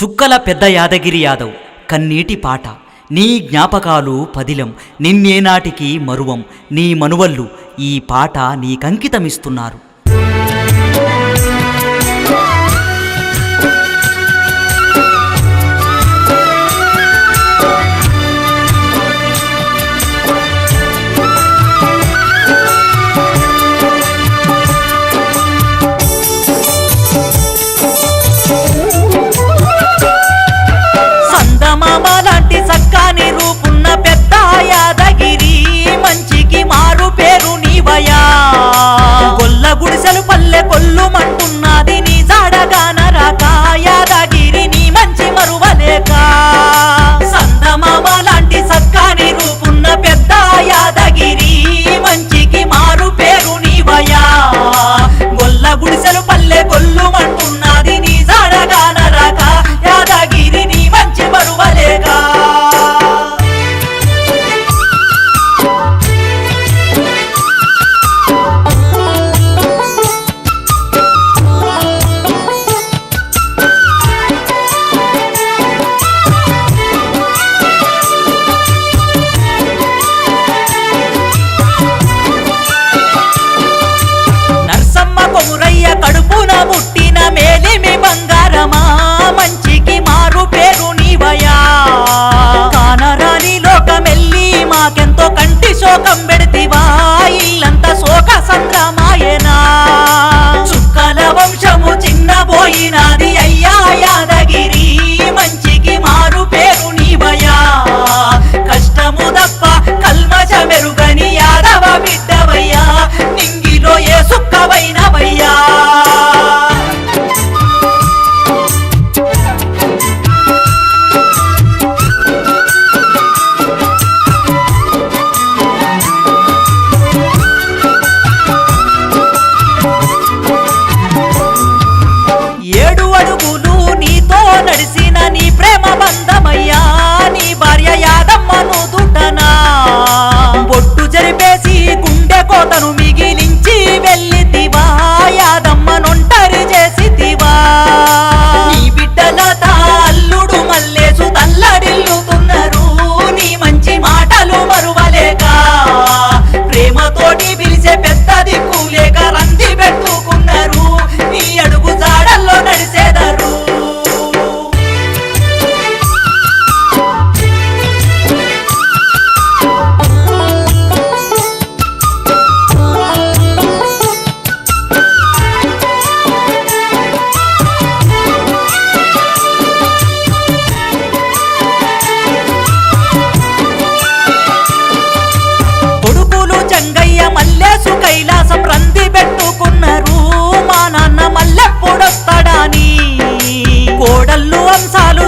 చుక్కల పెద్ద యాదగిరి యాదవ్ కన్నీటి పాట నీ జ్ఞాపకాలు పదిలం నిన్నేనాటికి మరువం నీ మనువళ్ళు ఈ పాట నీకంకితమిస్తున్నారు. సక్కాని రూపున్న పెద్ద యాదగిరి మంచికి మారు పేరు నీవయా. గొల్ల గుడిసెలు పల్లె కొల్లుమంటున్నది నీ జాడగాన రాక యాదగిరి నీ మంచి మరువలేక. సందమామ లాంటి సక్కాని రూపున్న పెద్ద యాదగిరి మంచికి మారు పేరు నీవయా. గొల్ల గుడిసెలు పల్లె కొల్లుమంటున్నది నీ జాడగాన రాక యాదగిరి నీ మంచి మరువలేక. కడుపున ముట్టిన మేలిమి బంగారమా మంచికి మారు పేరు నీవయా. కానరాని లోకమెల్లి మాకెంతో కంటి శోకం పెడితివా ఇల్లంతా శోక సంద్రమాయనా. చుక్కల వంశము చిన్నబోయినాది అయ్యా యాదగిరి మంచికి మారు పేరు నీవయా. కష్టము తప్ప కల్మష మెరుగని యాదవ బిడ్డవయ్యా నింగిలో ఏ సుక్కవైనవయ్యా. ఏడు అడుగులు నీతో నడిసిన నీ ప్రేమ బంధమయ్యా. నీ భార్య యాదమ్మను దుట్టనా బొట్టు జరిపేసి గుండె కోతను మిగిలించి వెళ్ళితివా యాదమ్మనొంటరి చేసితివా. నీ బిడ్డలత అల్లుడు మల్లేసు తల్లడిల్లుతున్నారు నీ మంచి మాటలు మరువలేక. ప్రేమతోటి పిలిచే పెద్ద దిక్కు లేక రంది పెట్టుకున్నారు నీ అడుగు జాడల్లో నడిసేదరు. జంగయ్య మల్లేసు కైలాసం రంది పెట్టుకున్నారు మా నాన్న మల్లెప్పుడొస్తాడని. కోడళ్ళు అంశాలు